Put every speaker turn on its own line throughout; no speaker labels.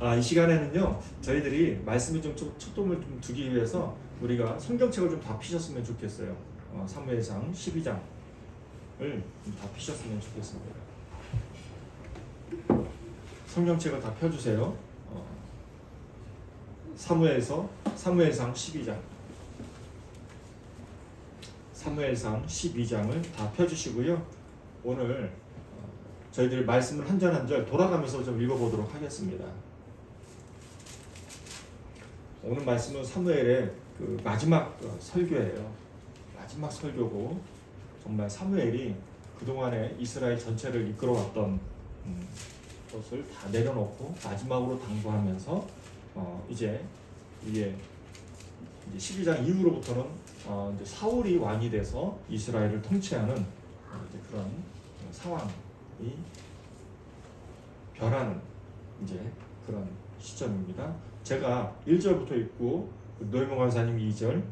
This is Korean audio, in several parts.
이 시간에는요, 저희들이 말씀에 좀 초점을 좀 두기 위해서 우리가 성경책을 좀 다 피셨으면 좋겠어요. 사무엘상 12장을 다 피셨으면 좋겠습니다. 성경책을 다 펴주세요. 사무엘상 12장, 사무엘상 12장을 다 펴주시고요. 오늘 저희들이 말씀을 한 절 한 절 돌아가면서 좀 읽어보도록 하겠습니다. 오늘 말씀은 사무엘의 그 마지막 설교예요. 마지막 설교고, 정말 사무엘이 그동안에 이스라엘 전체를 이끌어왔던 것을 다 내려놓고 마지막으로 당부하면서 이제 12장 이후로부터는 이제 사울이 왕이 돼서 이스라엘을 통치하는 이제 그런 상황이 변하는 이제 그런 시점입니다. 제가 1절부터 읽고 노영호 강사님 2절,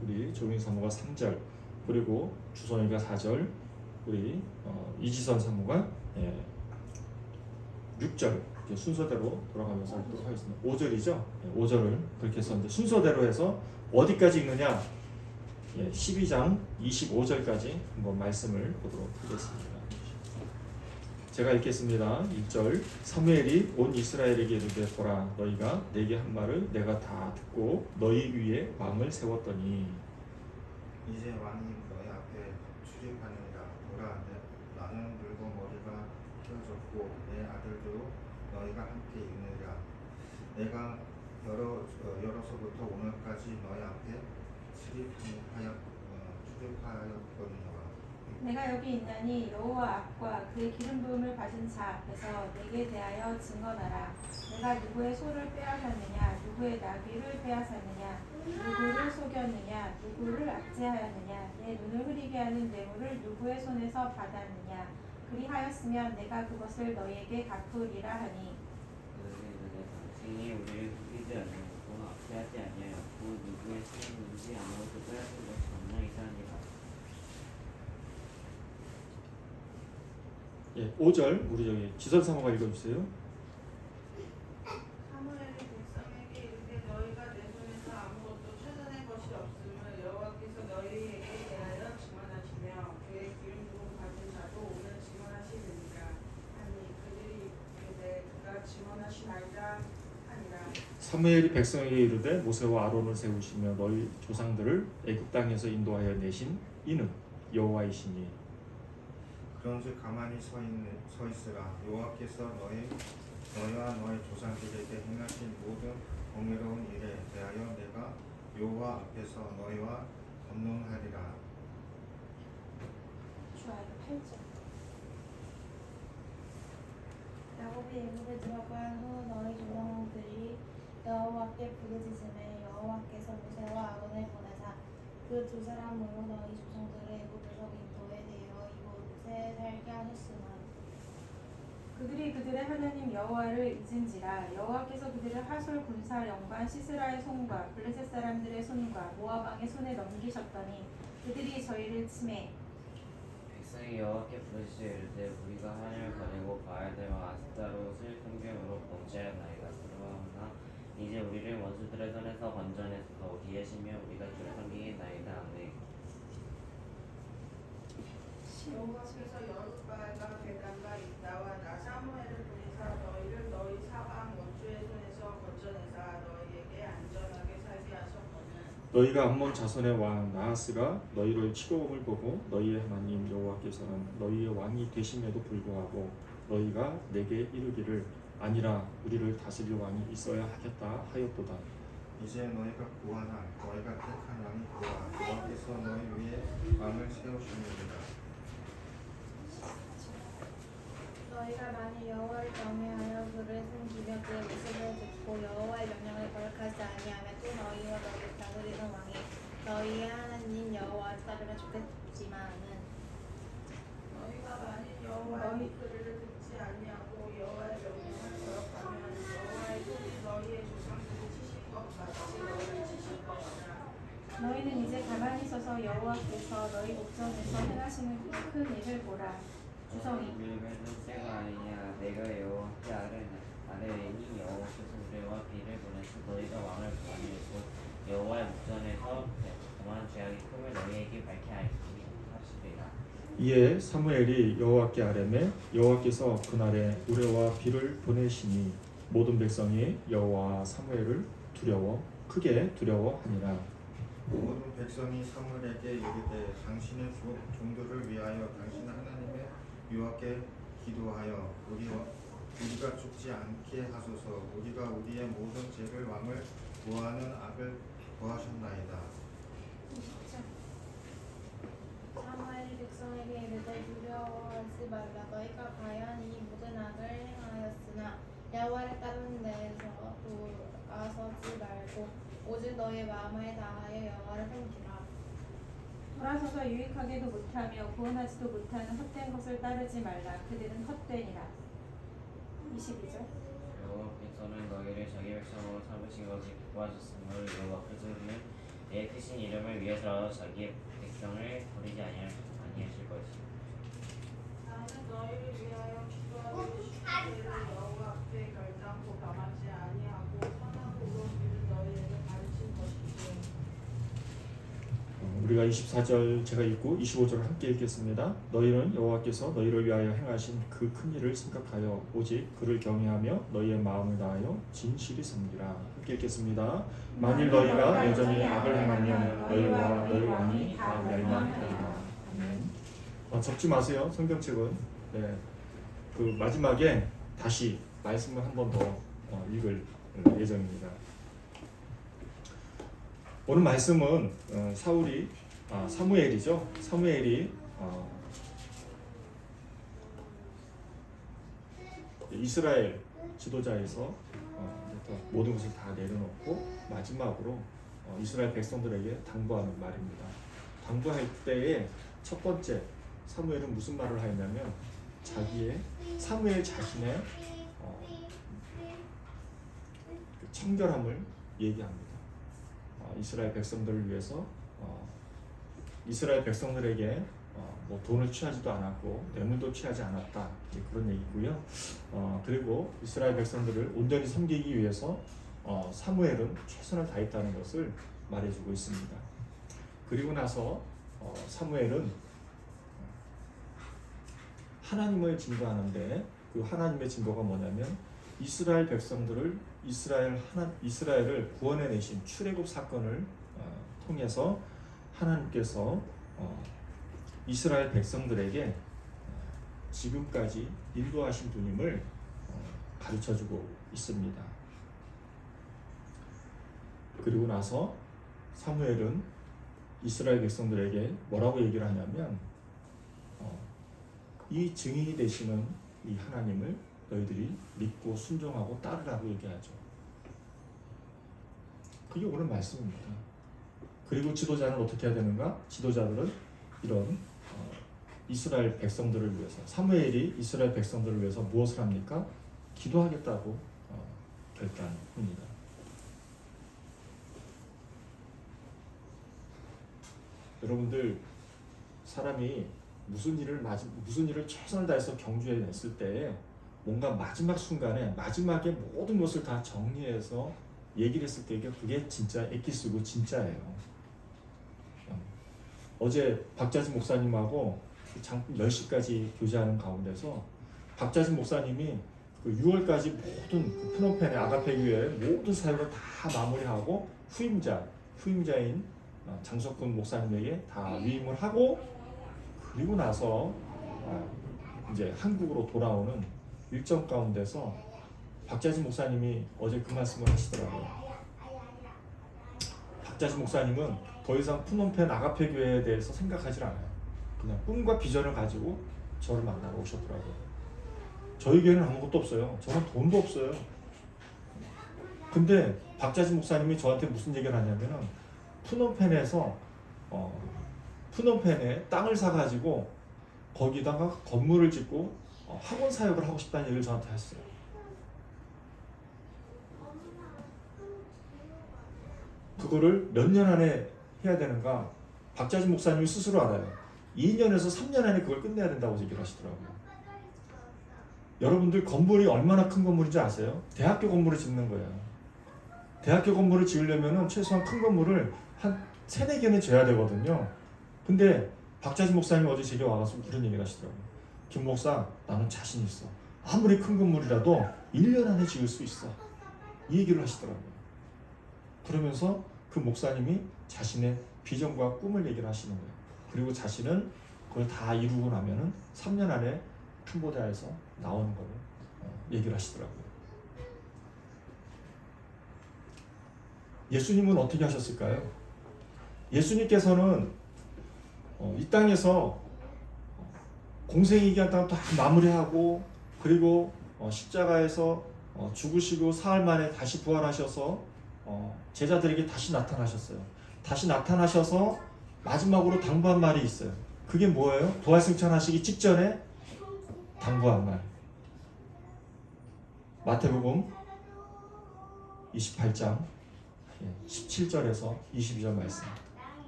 우리 조인 사모가 3절, 그리고 주선이가 4절, 우리 이지선 사모가 6절 이렇게 순서대로 돌아가면서 읽도록 하겠습니다. 5절이죠? 5절을 그렇게 해서 이제 순서대로 해서 어디까지 읽느냐? 12장 25절까지 한번 말씀을 보도록 하겠습니다. 제가 읽겠습니다. 1절. 사무엘이 온 이스라엘에게 이르되 보라, 너희가 내게 한 말을 내가 다 듣고 너희 위에 왕을 세웠더니
이제 왕이 너희 앞에 출입하느니라. 보라, 나는 늙어 머리가 휘어졌고 내 아들도 너희가 함께 있느니라. 내가 여러서부터 오늘까지 너희 앞에 출입하였거니와
내가 여기 있나니 여호와 앞과 그의 기름 부음을 받은 자 앞에서 내게 대하여 증언하라. 내가 누구의 소를 빼앗았느냐, 누구의 나귀를 빼앗았느냐, 누구를 속였느냐, 누구를 압제하였느냐, 내 눈을 흐리게 하는 뇌물을 누구의 손에서 받았느냐. 그리하였으면 내가 그것을 너희에게 갚으리라 하니.
당신이 우리를 속이지 아니하고 압제하지 아니하였고 누구의 손인지 아무것도 빼앗은 것이 없나 이사니라.
5절 우리 저기 지선 사모가 읽어주세요.
사무엘이 백성에게 이르되 너희가 내 손에서 아무것도 찾아낸 것이 없음을 여호와께서 너희에게 대하여 증언하시며 그의 기름 부음 받은 자도 오늘 증언하시느니라 하니 그들이 이르되 그가 증언하시나이다 하니라.
사무엘이 백성에게 이르되 모세와 아론을 세우시며 너희 조상들을 애굽 땅에서 인도하여 내신 이는 여호와이시니.
그런즉 가만히 서 있으라. 여호와께서 너희와 너희 조상들에게 행하신 모든 공의로운 일에 대하여 내가 여호와 앞에서 너희와 검론하리라.
좋아요. 8절.
야곱이 애굽에 들어간 후 너희 조상들이 여호와께 부르짖음에 여호와께서 모세와 아론을 보내사 그 두 사람으로 너희 조상들을 애굽에서 인도해 내어 이곳에 살게 하셨으나
그들이 그들의 하나님 여호와를 잊은지라. 여호와께서 그들을 하솔 군사 영관 시스라의 손과 블레셋 사람들의 손과 모압 왕의 손에 넘기셨더니 그들이 저희를 치매
백성이 여호와께 부르짖어 이르되 우리가 하나님을 버리고 바알들과 아스타롯을 섬김으로 범죄하였나이다. 그러나 이제 우리를 원수들의 손에서 건져내소서. 우리의 심히 우리가 주를 섬기겠나이다. 아멘.
여호와께서 여룻바알과 게담과 입다와 나 사무엘을 보내사 너희를 너희 사방 원수의 손에서 건져내사 너희에게 안전하게 살게 하셨거늘
너희가 암몬 자손의 왕 나하스가 너희를 치고옴을 보고 너희의 하나님 여호와께서는 너희의 왕이 되심에도 불구하고 너희가 내게 이르기를 아니라 우리를 다스릴 왕이 있어야 하겠다 하였도다.
이제 너희가 구하나 너희가 택한 왕이 구하. 여호와께서 너희 위에 왕을 세우시느니라.
너희가 만일 여호와를 경외하여 그를 섬기며 그의 모습을 듣고 여호와의 명령을 거역하지 아니하면 또 너희와 너희를 다스리는 왕이 너희의 하나님 여호와를 따르면 좋겠지만은
너희가 만일 여호와의 소리를 듣지 아니하고 여호와의 명령을 거역하면 여호와의 손이 너희의 조상들을 치신 것 같이 너희를 치실 것이라.
너희는 이제 가만히 서서 여호와께서 너희 목전에서 행하시는 큰 일을 보라. 주성이
밀면 때가 아니냐. 내가 여호와께 아뢰니 여호와께서 너희가 왕을 구하리고 여호와의 목전에서 범한 죄악이 큼을 너희에게 밝게 하시리라.
이에 사무엘이 여호와께 아뢰매 여호와께서 그날에 우레와 비를 보내시니 모든 백성이 여호와 사무엘을 크게 두려워하니라.
모든 백성이 사무엘에게 이르되 당신의 종들을 위하여 당신 하나님의 여호와께 기도하여 우리가 죽지 않게 하소서. 우리가 우리의 모든 죄를 왕을 구하는 악을 구하셨나이다.
20절. 사무엘이 백성에게 이르되 두려워하지 말라. 너희가 과연 이 모든 악을 행하였으나 여호와를 따르는 데에서 돌아서지 말고 오직 너희 마음을 다하여 여호와를 섬기라.
돌아서서 유익하게도 못하며 구원하지도 못하는 헛된 것을 따르지 말라. 그들은 헛되니라. 22절.
여호와께서는 너희를 자기 백성으로 삼으신 것을 기뻐하셨으므로 여호와께서는 내 크신 이름을 위해서 자기 백성을 버리지 아니하실 것이요.
나는 너희를 위하여 기도하기를 쉽게 여호와 앞에 결단코 범하지 아니하고 선하고 의로운 길을 너희에게 가르친 것이지.
우리가 24절 제가 읽고 25절을 함께 읽겠습니다. 너희는 여호와께서 너희를 위하여 행하신 그 큰 일을 생각하여 오직 그를 경외하며 너희의 마음을 다하여 진실이 섬기라. 함께 읽겠습니다. 만일 너희가 여전히 악을 행하면 너희와 너희 왕이 다 멸망하리라. 아멘. 적지 마세요. 성경책은. 네. 그 마지막에 다시 말씀을 한 번 더 읽을 예정입니다. 오늘 말씀은 사무엘이죠. 사무엘이 이스라엘 지도자에서 모든 것을 다 내려놓고 마지막으로 이스라엘 백성들에게 당부하는 말입니다. 당부할 때에 첫 번째 사무엘은 무슨 말을 하였냐면 사무엘 자신의 청결함을 얘기합니다. 이스라엘 백성들을 위해서 이스라엘 백성들에게 뭐 돈을 취하지도 않았고 뇌물도 취하지 않았다, 그런 얘기고요. 그리고 이스라엘 백성들을 온전히 섬기기 위해서 사무엘은 최선을 다했다는 것을 말해주고 있습니다. 그리고 나서 사무엘은 하나님을 증거하는데 그 하나님의 증거가 뭐냐면 이스라엘 백성들을 이스라엘을 구원해내신 출애굽 사건을 통해서 하나님께서 이스라엘 백성들에게 지금까지 인도하신 분임을 가르쳐주고 있습니다. 그리고 나서 사무엘은 이스라엘 백성들에게 뭐라고 얘기를 하냐면 이 증인이 되시는 이 하나님을 너희들이 믿고 순종하고 따르라고 얘기하죠. 그게 오늘 말씀입니다. 그리고 지도자는 어떻게 해야 되는가? 지도자들은 이런 이스라엘 백성들을 위해서, 사무엘이 이스라엘 백성들을 위해서 무엇을 합니까? 기도하겠다고 결단합니다. 여러분들, 사람이 무슨 일을 최선을 다해서 경주해냈을 때 뭔가 마지막 순간에 마지막에 모든 것을 다 정리해서 얘기를 했을 때 그게 진짜 엑기스고 진짜예요. 어제 박자진 목사님하고 10시까지 교제하는 가운데서 박자진 목사님이 그 6월까지 모든 그 프놈펜의 아가페 교회의 모든 사역을 다 마무리하고 후임자인 장석근 목사님에게 다 위임을 하고, 그리고 나서 이제 한국으로 돌아오는 일정 가운데서 박자진 목사님이 어제 그 말씀을 하시더라고요. 박자진 목사님은 더 이상 푸놈펜 아가페 교회에 대해서 생각하지 않아요. 그냥 꿈과 비전을 가지고 저를 만나러 오셨더라고요. 저희 교회는 아무것도 없어요. 저는 돈도 없어요. 근데 박자진 목사님이 저한테 무슨 얘기를 하냐면은 푸놈펜에서 푸놈펜에 땅을 사가지고 거기다가 건물을 짓고 학원 사역을 하고 싶다는 얘기를 저한테 했어요. 그거를 몇 년 안에 해야 되는가? 박자진 목사님이 스스로 알아요. 2년에서 3년 안에 그걸 끝내야 된다고 얘기를 하시더라고요. 여러분들, 건물이 얼마나 큰 건물인지 아세요? 대학교 건물을 짓는 거예요. 대학교 건물을 지으려면 최소한 큰 건물을 한 3-4개는 지어야 되거든요. 근데 박자진 목사님 어제 제게 와서 그런 얘기를 하시더라고요. 김 목사, 나는 자신 있어. 아무리 큰 건물이라도 1년 안에 지을 수 있어. 이 얘기를 하시더라고요. 그러면서 그 목사님이 자신의 비전과 꿈을 얘기를 하시는 거예요. 그리고 자신은 그걸 다 이루고 나면은 3년 안에 캄보디아에서 나오는 걸 얘기를 하시더라고요. 예수님은 어떻게 하셨을까요? 예수님께서는 이 땅에서 공생의 기간 동안 다 마무리하고 그리고 십자가에서 죽으시고 사흘 만에 다시 부활하셔서 제자들에게 다시 나타나셨어요. 다시 나타나셔서 마지막으로 당부한 말이 있어요. 그게 뭐예요? 부활승천하시기 직전에 당부한 말. 마태복음 28장 17절에서 22절 말씀.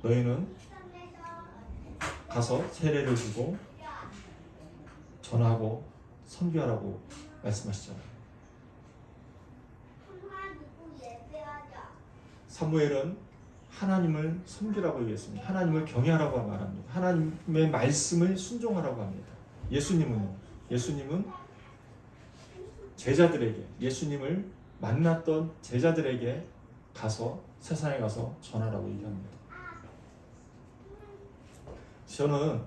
너희는 가서 세례를 주고 전하고 선교하라고 말씀하시잖아요. 사무엘은 하나님을 섬기라고 얘기했습니다. 하나님을 경외하라고 말합니다. 하나님의 말씀을 순종하라고 합니다. 예수님은 제자들에게, 예수님을 만났던 제자들에게 가서 세상에 가서 전하라고 얘기합니다. 저는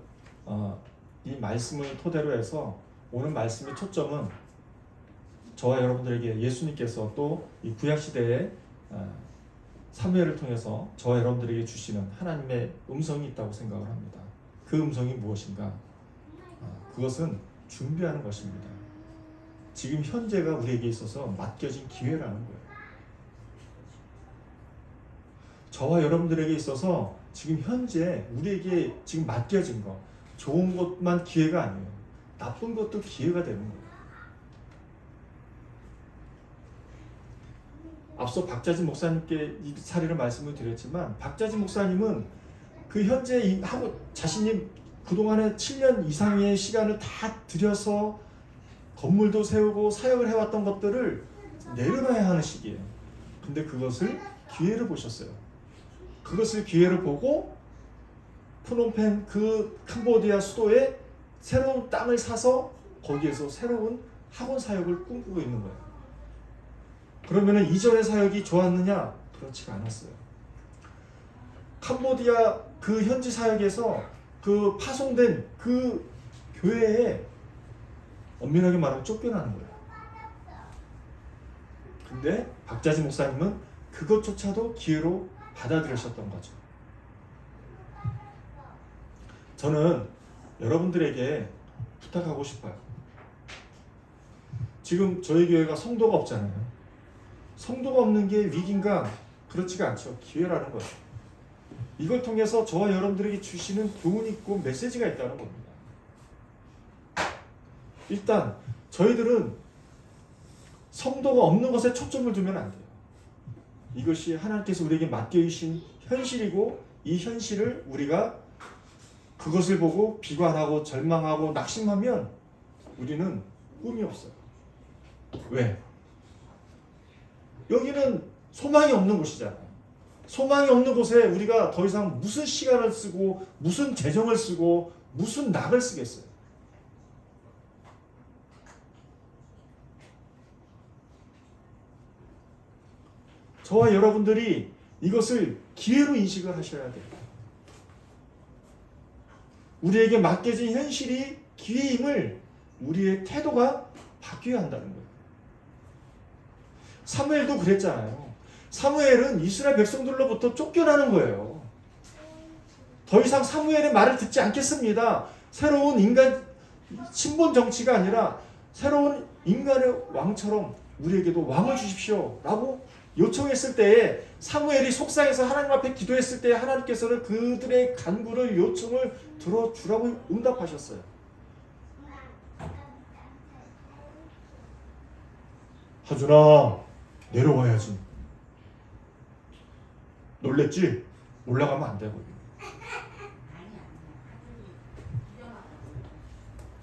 이 말씀을 토대로 해서 오늘 말씀의 초점은 저와 여러분들에게 예수님께서 또 이 구약 시대에 사무엘을 통해서 저와 여러분들에게 주시는 하나님의 음성이 있다고 생각을 합니다. 그 음성이 무엇인가? 그것은 준비하는 것입니다. 지금 현재가 우리에게 있어서 맡겨진 기회라는 거예요. 저와 여러분들에게 있어서 지금 현재 우리에게 지금 맡겨진 거, 좋은 것만 기회가 아니에요. 나쁜 것도 기회가 되는 거예요. 앞서 박자진 목사님께 이 사례를 말씀을 드렸지만 박자진 목사님은 그 현재 하고 자신이 그동안에 7년 이상의 시간을 다 들여서 건물도 세우고 사역을 해왔던 것들을 내려놔야 하는 시기예요. 근데 그것을 기회를 보셨어요. 그것을 기회를 보고 프놈펜 그 캄보디아 수도에 새로운 땅을 사서 거기에서 새로운 학원 사역을 꿈꾸고 있는 거예요. 그러면 이전의 사역이 좋았느냐? 그렇지가 않았어요. 캄보디아 그 현지 사역에서 그 파송된 그 교회에 엄밀하게 말하면 쫓겨나는 거예요. 근데 박자진 목사님은 그것조차도 기회로 받아들이셨던 거죠. 저는 여러분들에게 부탁하고 싶어요. 지금 저희 교회가 성도가 없잖아요. 성도가 없는 게 위기인가? 그렇지가 않죠. 기회라는 거예요. 이걸 통해서 저와 여러분들에게 주시는 교훈이 있고 메시지가 있다는 겁니다. 일단 저희들은 성도가 없는 것에 초점을 두면 안 돼요. 이것이 하나님께서 우리에게 맡겨주신 현실이고 이 현실을 우리가 그것을 보고 비관하고 절망하고 낙심하면 우리는 꿈이 없어요. 왜? 여기는 소망이 없는 곳이잖아요. 소망이 없는 곳에 우리가 더 이상 무슨 시간을 쓰고 무슨 재정을 쓰고 무슨 낙을 쓰겠어요. 저와 여러분들이 이것을 기회로 인식을 하셔야 돼요. 우리에게 맡겨진 현실이 기회임을 우리의 태도가 바뀌어야 한다는 거예요. 사무엘도 그랬잖아요. 사무엘은 이스라엘 백성들로부터 쫓겨나는 거예요. 더 이상 사무엘의 말을 듣지 않겠습니다. 새로운 인간 신분 정치가 아니라 새로운 인간의 왕처럼 우리에게도 왕을 주십시오 라고 요청했을 때에 사무엘이 속상해서 하나님 앞에 기도했을 때 하나님께서는 그들의 간구를 요청을 들어주라고 응답하셨어요. 하준아 내려와야지. 놀랬지? 올라가면 안 되고.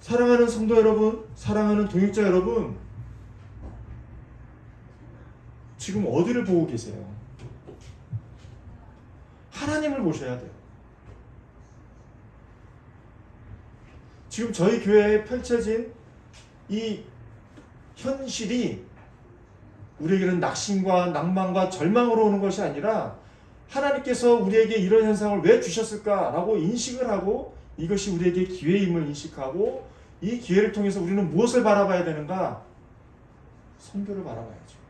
사랑하는 성도 여러분, 사랑하는 동역자 여러분, 지금 어디를 보고 계세요? 하나님을 보셔야 돼요. 지금 저희 교회에 펼쳐진 이 현실이 우리에게는 낙심과 낭만과 절망으로 오는 것이 아니라 하나님께서 우리에게 이런 현상을 왜 주셨을까라고 인식을 하고 이것이 우리에게 기회임을 인식하고 이 기회를 통해서 우리는 무엇을 바라봐야 되는가? 선교를 바라봐야죠.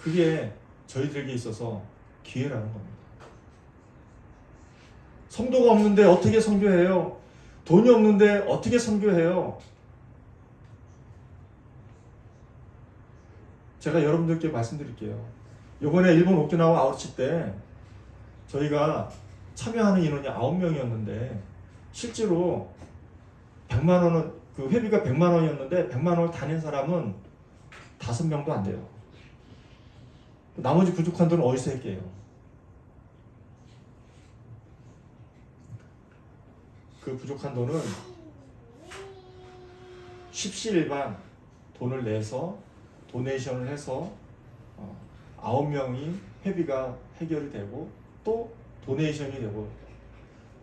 그게 저희들에게 있어서 기회라는 겁니다. 성도가 없는데 어떻게 선교해요? 돈이 없는데 어떻게 선교해요? 제가 여러분들께 말씀드릴게요. 이번에 일본 오키나와 아웃치 때 저희가 참여하는 인원이 9명이었는데 실제로 100만 원은 그 회비가 100만 원이었는데 100만 원을 다 낸 사람은 5명도 안 돼요. 나머지 부족한 돈은 어디서 할게요? 그 부족한 돈은 십시일반 돈을 내서 도네이션을 해서 9명이 회비가 해결이 되고 또 도네이션이 되고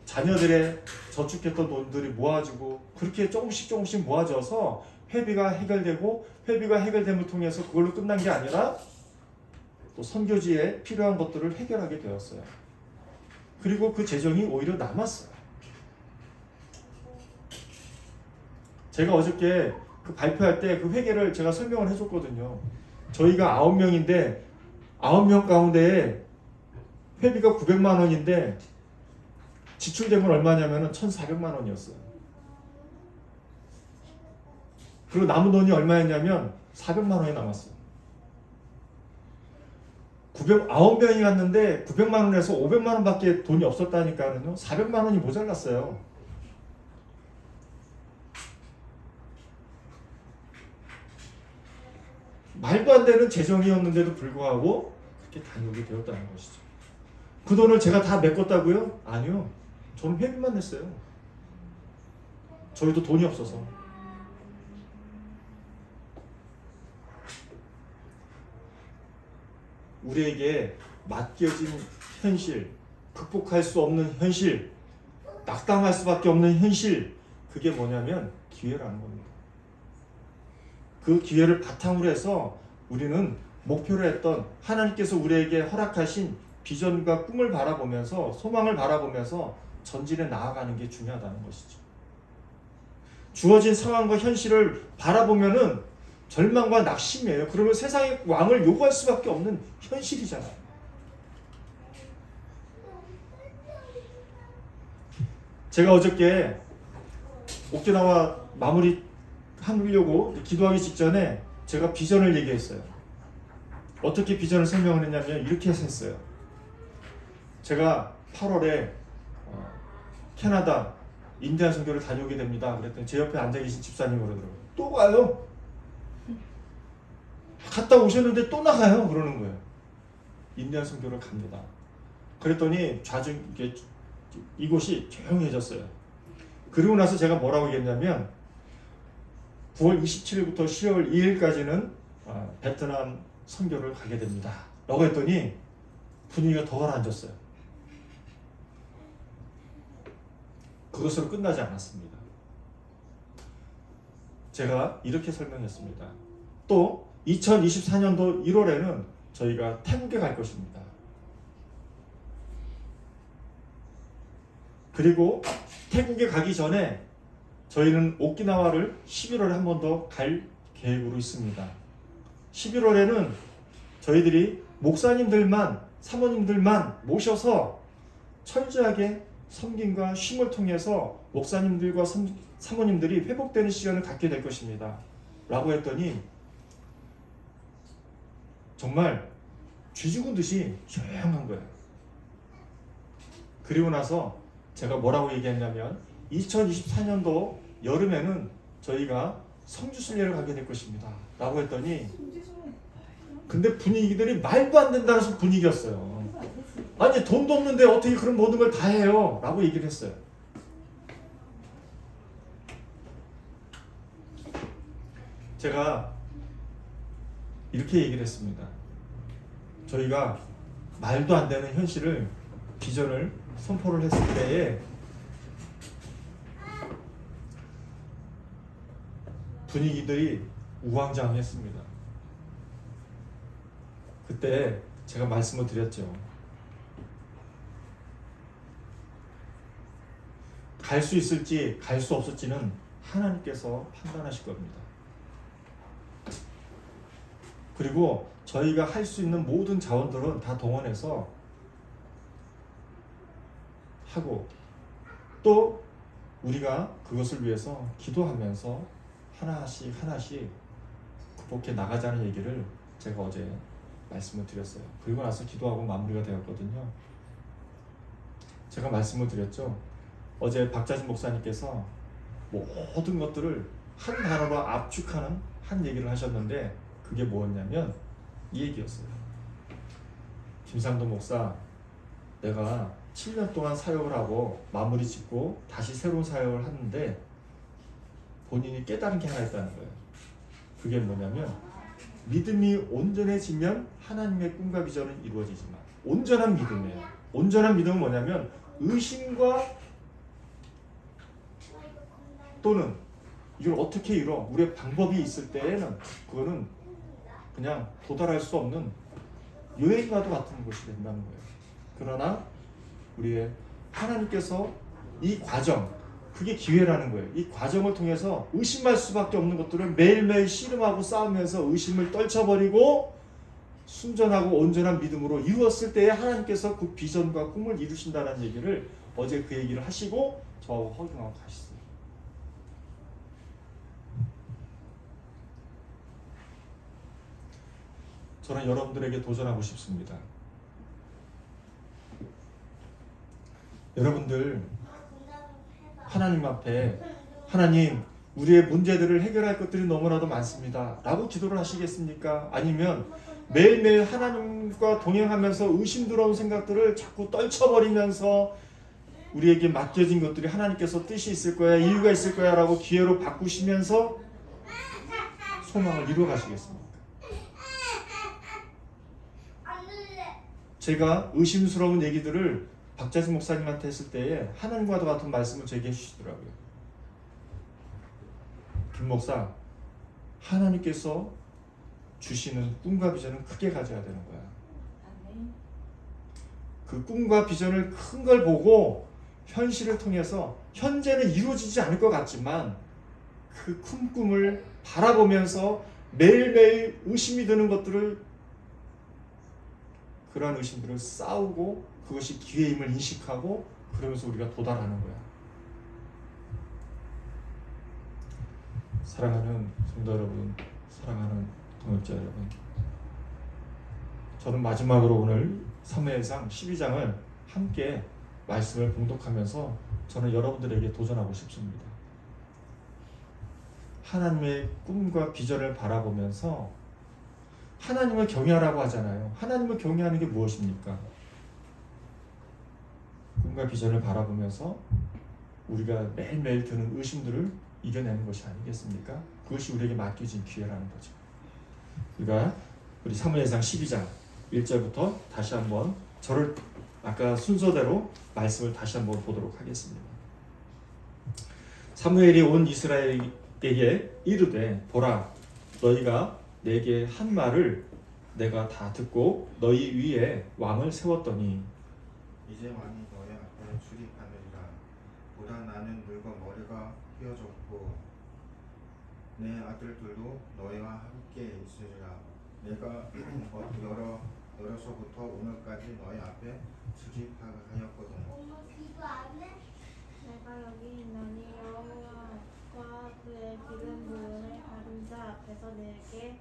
자녀들의 저축했던 돈들이 모아지고 그렇게 조금씩 모아져서 회비가 해결되고 회비가 해결됨을 통해서 그걸로 끝난 게 아니라 또 선교지에 필요한 것들을 해결하게 되었어요. 그리고 그 재정이 오히려 남았어요. 제가 어저께 그 발표할 때 그 회계를 제가 설명을 해줬거든요. 저희가 9명인데 9명 가운데 회비가 900만 원인데 지출된 건 얼마냐면 1,400만 원이었어요. 그리고 남은 돈이 얼마였냐면 400만 원이 남았어요. 9명이 갔는데 900만 원에서 500만 원밖에 돈이 없었다니까요. 400만 원이 모자랐어요. 말도 안 되는 재정이었는데도 불구하고 그렇게 다녀오게 되었다는 것이죠. 그 돈을 제가 다 메꿨다고요? 아니요. 저는 회비만 냈어요. 저희도 돈이 없어서. 우리에게 맡겨진 현실, 극복할 수 없는 현실, 낙담할 수밖에 없는 현실, 그게 뭐냐면 기회라는 겁니다. 그 기회를 바탕으로 해서 우리는 목표로 했던 하나님께서 우리에게 허락하신 비전과 꿈을 바라보면서 소망을 바라보면서 전진해 나아가는 게 중요하다는 것이죠. 주어진 상황과 현실을 바라보면은 절망과 낙심이에요. 그러면 세상의 왕을 요구할 수밖에 없는 현실이잖아요. 제가 어저께 오키나와 마무리 하려고 기도하기 직전에 제가 비전을 얘기했어요. 어떻게 비전을 설명을 했냐면 이렇게 해서 했어요. 제가 8월에 캐나다 인디안 선교를 다녀오게 됩니다. 그랬더니 제 옆에 앉아 계신 집사님이 그러더라고요. 또 가요? 갔다 오셨는데 또 나가요? 그러는 거예요. 인디안 선교를 갑니다. 그랬더니 이곳이 조용해졌어요. 그리고 나서 제가 뭐라고 얘기했냐면 9월 27일부터 10월 2일까지는 베트남 선교를 가게 됩니다. 라고 했더니 분위기가 더 가라앉았어요. 그것으로 끝나지 않았습니다. 제가 이렇게 설명했습니다. 또 2024년도 1월에는 저희가 태국에 갈 것입니다. 그리고 태국에 가기 전에 저희는 오키나와를 11월에 한 번 더 갈 계획으로 있습니다. 11월에는 저희들이 목사님들만, 사모님들만 모셔서 철저하게 섬김과 쉼을 통해서 목사님들과 사모님들이 회복되는 시간을 갖게 될 것입니다. 라고 했더니 정말 쥐 죽은 듯이 조용한 거예요. 그리고 나서 제가 뭐라고 얘기했냐면 2024년도 여름에는 저희가 성지순례를 가게 될 것입니다. 라고 했더니 근데 분위기들이 말도 안 된다는 분위기였어요. 아니 돈도 없는데 어떻게 그런 모든 걸 다 해요? 라고 얘기를 했어요. 제가 이렇게 얘기를 했습니다. 저희가 말도 안 되는 현실을 비전을 선포를 했을 때에 분위기들이 우왕좌왕했습니다. 그때 제가 말씀을 드렸죠. 갈 수 있을지 갈 수 없을지는 하나님께서 판단하실 겁니다. 그리고 저희가 할 수 있는 모든 자원들은 다 동원해서 하고 또 우리가 그것을 위해서 기도하면서 하나씩 극복해 나가자는 얘기를 제가 어제 말씀을 드렸어요. 그리고 나서 기도하고 마무리가 되었거든요. 제가 말씀을 드렸죠. 어제 박자진 목사님께서 모든 것들을 한 단어로 압축하는 한 얘기를 하셨는데 그게 뭐였냐면 이 얘기였어요. 김상도 목사, 내가 7년 동안 사역을 하고 마무리 짓고 다시 새로운 사역을 하는데 본인이 깨달은 게 하나 있다는 거예요. 그게 뭐냐면 믿음이 온전해지면 하나님의 꿈과 비전은 이루어지지만 온전한 믿음이에요. 온전한 믿음은 뭐냐면 의심과 또는 이걸 어떻게 이뤄? 우리의 방법이 있을 때에는 그거는 그냥 도달할 수 없는 여행과도 같은 것이 된다는 거예요. 그러나 우리의 하나님께서 이 과정, 그게 기회라는 거예요. 이 과정을 통해서 의심할 수밖에 없는 것들을 매일매일 씨름하고 싸우면서 의심을 떨쳐버리고 순전하고 온전한 믿음으로 이루었을 때에 하나님께서 그 비전과 꿈을 이루신다는 얘기를 어제 그 얘기를 하시고 저하고 허경하고 가셨어요. 저는 여러분들에게 도전하고 싶습니다. 여러분들 하나님 앞에 하나님 우리의 문제들을 해결할 것들이 너무나도 많습니다 라고 기도를 하시겠습니까? 아니면 매일매일 하나님과 동행하면서 의심스러운 생각들을 자꾸 떨쳐버리면서 우리에게 맡겨진 것들이 하나님께서 뜻이 있을 거야, 이유가 있을 거야 라고 기회로 바꾸시면서 소망을 이루어 가시겠습니까? 제가 의심스러운 얘기들을 박자진 목사님한테 했을 때에 하나님과도 같은 말씀을 제게 해주시더라고요. 김 목사, 하나님께서 주시는 꿈과 비전은 크게 가져야 되는 거야. 그 꿈과 비전을 큰 걸 보고 현실을 통해서 현재는 이루어지지 않을 것 같지만 그 큰 꿈을 바라보면서 매일매일 의심이 드는 것들을 그러한 의심들을 싸우고 그것이 기회임을 인식하고 그러면서 우리가 도달하는 거야. 사랑하는 성도 여러분, 사랑하는 동역자 여러분, 저는 마지막으로 오늘 사무엘상 12장을 함께 말씀을 봉독하면서 저는 여러분들에게 도전하고 싶습니다. 하나님의 꿈과 비전을 바라보면서 하나님을 경외하라고 하잖아요. 하나님을 경외하는 게 무엇입니까? 꿈과 비전을 바라보면서 우리가 매일매일 드는 의심들을 이겨내는 것이 아니겠습니까? 그것이 우리에게 맡겨진 기회라는 거죠. 우리가 우리 사무엘상 12장 1절부터 다시 한번 저를 아까 순서대로 말씀을 다시 한번 보도록 하겠습니다. 사무엘이 온 이스라엘에게 이르되 보라 너희가 내게 한 말을 내가 다 듣고 너희 위에 왕을 세웠더니
이제 왕이 너희 앞에 출입하느니라. 보다 나는 늙어 머리가 휘어졌고 내 아들들도 너희와 함께 있으리라. 내가 여러서부터 오늘까지 너희 앞에 출입하였거든.
내가 여기 있나니 여호와와 그의 기름 부음을 받은 자 앞에서 내게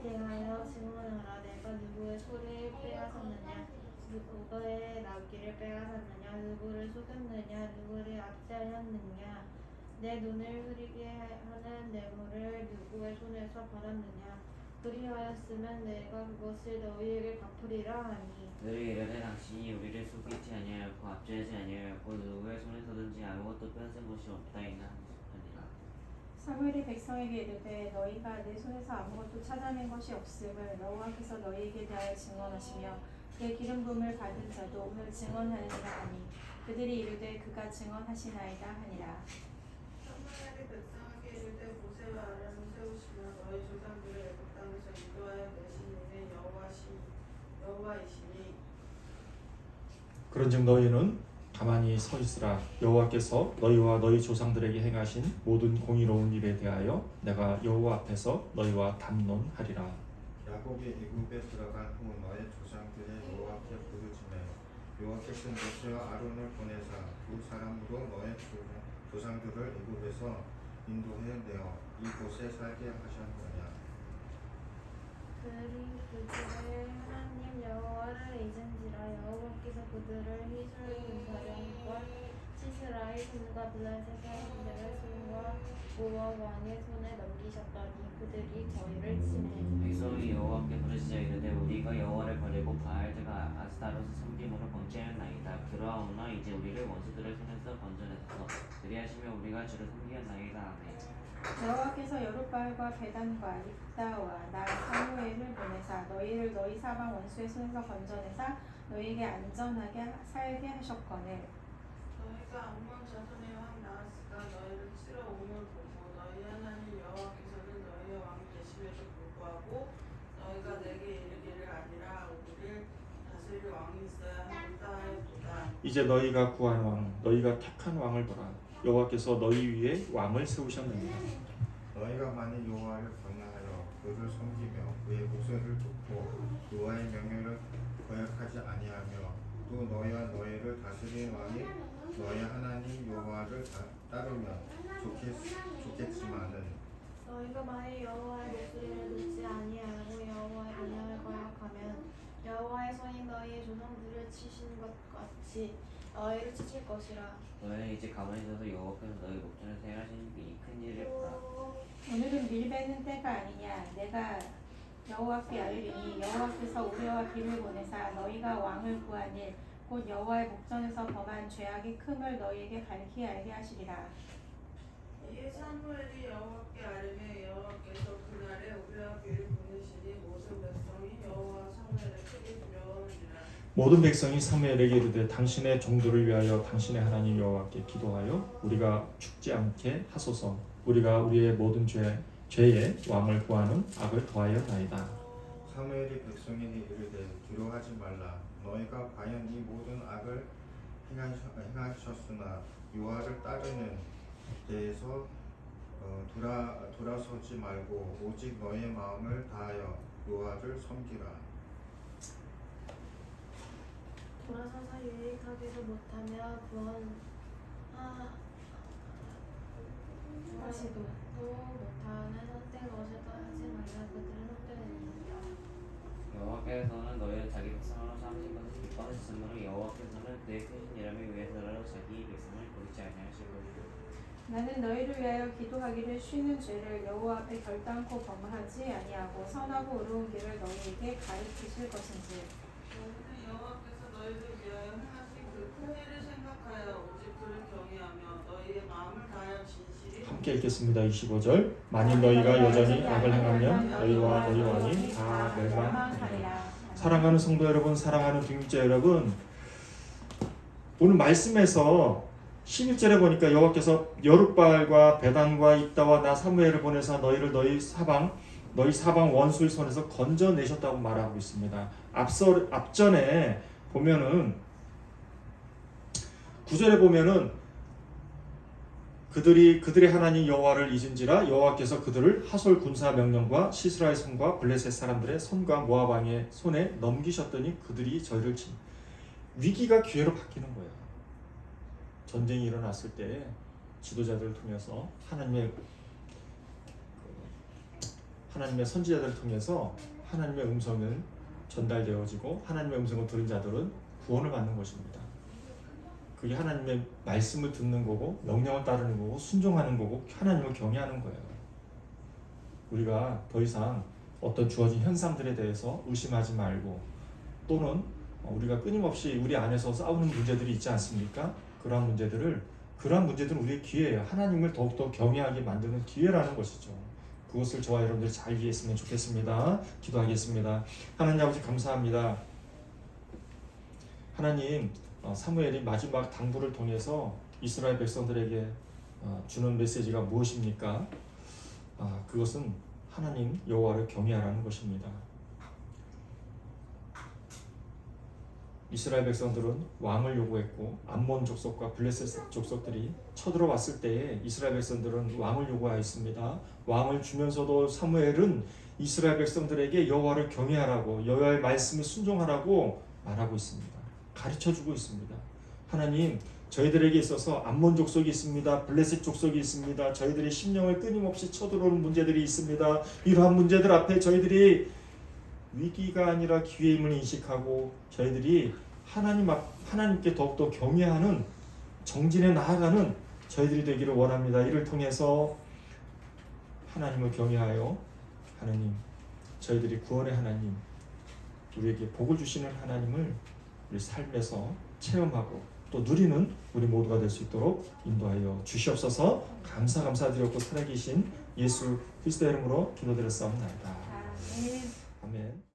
대하여 증언하라. 내가 누구의 소리를 빼앗았느냐, 누구의 나귀를 빼앗았느냐, 누구를 속였느냐, 누구를 압제하였느냐, 내 눈을 흐리게 하는 뇌물을 누구의 손에서 받았느냐. 그리하였으면 내가 그것을 너희에게 갚으리라 하니
너희 이르되 당신이 우리를 속이지 아니하였고 압제하지 아니하였고 누구의 손에서든지 아무것도 빼앗은 것이 없다이나 하니라.
사무엘이 백성에게 이르되 너희가 내 손에서 아무것도 찾아낸 것이 없음을 여호와께서 너희에게 대하여 증언하시며 그의 기름 부음을 받은 자도 오늘 증언하느니라 하니 그들이 이르되 그가 증언하시나이다 하니라.
사무엘이 백성에게 이르되 모세와 아론을 세우시며 너희 조상들을 애굽 땅에서 인도하여 내신 이는 여호와이시니
그런즉 너희는 가만히 서 있으라. 여호와께서 너희와 너희 조상들에게 행하신 모든 공의로운 일에 대하여 내가 여호와 앞에서 너희와 담론하리라.
야곱이 애굽에 들어간 후 너의 조상들의 여호와께 부르짖매 여호와께서 모세와 아론을 보내사 두 사람으로 너의 조상들을 애굽에서 인도해 내어 이곳에 살게 하셨느냐.
그들이 그들의 하나님 여호와를 잊은지라 여호와께서 그들을 히스라엘 군사령과 시스라의 손과 블레셋의 군대의 손과 모압 왕의 손에 넘기셨더니 그들이 저희를 치매
백성이 여호와께 부르짖어 이르되 우리가 여호와를 버리고 바알드가 아스타롯을 섬김으로 번제하였나이다. 그러하오나 이제 우리를 원수들의 손에서 건져내소서. 그리하시며 우리가 주를 섬기었나이다. 아멘.
여호와께서 여룻바알과 베단과 입다와 나 사무엘을 보내사 너희를 너희 사방 원수의 손에서 건져내사 너희에게 안전하게 살게 하셨거늘
너희가 암몬 자손의 왕 나하스가 너희를 치러 옴을 보고 너희 하나님 여호와께서는 너희의 왕이 계심에도 불구하고 너희가 내게 이르기를 아니라 우리를 다스릴 왕이 있어야 한다 하였도다.
이제 너희가 구한 왕, 너희가 택한 왕을 보라. 여호와께서 너희 위에 왕을 세우셨느니라.
너희가 만일 여호와를 경외하여 그를 섬기며 그의 목소리를 듣고 여호와의 명령을 거역하지 아니하며 또 너희와 너희를 다스리는 왕이 너희 하나님 여호와를 따르면 좋겠지만은
너희가 만일 여호와의 목소리를 듣지 아니하고 여호와의 명령을 거역하면 여호와의 손이 너희의 조상들을 치신 것 같이 너희를 치실 것이라.
너희는 이제 가만히 서서 여호와께서 너희 목전에서 행하신 이 큰 일을 보라.
오늘은 밀베는 때가 아니냐 내가 여호와께 알리니 여호와께서 우레와 비를 보내사 너희가 왕을 구한 일 곧 여호와의 목전에서 범한 죄악의 큼을 너희에게 밝히 알게 하시리라.
이에 사무엘이 여호와께 아뢰매 여호와께서 그날에 우리와 비를 보내시니 모든 백성이 여호와 사무엘을 크게 두려워하니라.
모든 백성이 사무엘에게 이르되 당신의 종들을 위하여 당신의 하나님 여호와께 기도하여 우리가 죽지 않게 하소서. 우리가 우리의 모든 죄의 왕을 구하는 악을 더하였나이다.
사무엘이 백성에게 이르되 두려워하지 말라. 너희가 과연 이 모든 악을 행하셨으나 여호와를 따르는 데에서 돌아서지 말고 오직 너희의 마음을 다하여 여호와를 섬기라.
돌아서서 유익하기도 못하며 구하시도 못하는 헛된 것을 떠나지 말라. 그들은 헛되느니라.
여호와께서는 너희를 자기 백성으로 삼으신 것을 기뻐하셨으므로 여호와께서는 그의 크신 이름을 위해서라도 자기 백성을 버리지 아니하실 것이요
나는 너희를 위하여 기도하기를 쉬는 죄를 여호와 앞에 결단코 범하지 아니하고 선하고 의로운 길을 너희에게 가르치실 것인지
너희는 여호와께서 너희를 위하여 행하신 그 큰 일을 생각하여 오직 그를 경외하며 너희의 마음을 다하여 진실이
함께 읽겠습니다. 25절. 만일 너희가 여전히 악을 행하면 너희와 너희 왕이 다 멸망하리라. 사랑하는 성도 여러분, 사랑하는 등육자 여러분, 오늘 말씀에서 11절에 보니까 여호와께서 여룻바알과 베단과 입다와 나 사무엘을 보내사 너희를 너희 사방 원수의 손에서 건져내셨다고 말하고 있습니다. 앞전에 보면은 9절에 보면은 그들의 하나님 여호와를 잊은지라 여호와께서 그들을 하솔 군사 명령과 시스라의 손과 블레셋 사람들의 손과 모압 왕의 손에 넘기셨더니 그들이 저희를 친 위기가 기회로 바뀌는 거예요. 전쟁이 일어났을 때 지도자들을 통해서 하나님의 선지자들을 통해서 하나님의 음성은 전달되어지고 하나님의 음성을 들은 자들은 구원을 받는 것입니다. 그게 하나님의 말씀을 듣는 거고 명령을 따르는 거고 순종하는 거고 하나님을 경외하는 거예요. 우리가 더 이상 어떤 주어진 현상들에 대해서 의심하지 말고 또는 우리가 끊임없이 우리 안에서 싸우는 문제들이 있지 않습니까? 그러한 문제들을 그러한 문제들은 우리의 기회예요. 하나님을 더욱더 경외하게 만드는 기회라는 것이죠. 그것을 저와 여러분들이 잘 이해했으면 좋겠습니다. 기도하겠습니다. 하나님 아버지 감사합니다. 하나님, 사무엘이 마지막 당부를 통해서 이스라엘 백성들에게 주는 메시지가 무엇입니까? 그것은 하나님 여호와를 경외하라는 것입니다. 이스라엘 백성들은 왕을 요구했고 암몬 족속과 블레셋 족속들이 쳐들어왔을 때에 이스라엘 백성들은 왕을 요구하였습니다. 왕을 주면서도 사무엘은 이스라엘 백성들에게 여호와를 경외하라고, 여호와의 말씀을 순종하라고 말하고 있습니다. 가르쳐주고 있습니다. 하나님, 저희들에게 있어서 암몬 족속이 있습니다. 블레셋 족속이 있습니다. 저희들의 심령을 끊임없이 쳐들어오는 문제들이 있습니다. 이러한 문제들 앞에 저희들이 위기가 아니라 기회임을 인식하고 저희들이 하나님께 더욱더 경외하는 정진해 나아가는 저희들이 되기를 원합니다. 이를 통해서 하나님을 경외하여 하나님, 저희들이 구원의 하나님, 우리에게 복을 주시는 하나님을 우리 삶에서 체험하고 또 누리는 우리 모두가 될 수 있도록 인도하여 주시옵소서. 감사드렸고 살아계신 예수 그리스도의 이름으로 기도드렸사옵나이다.
아멘.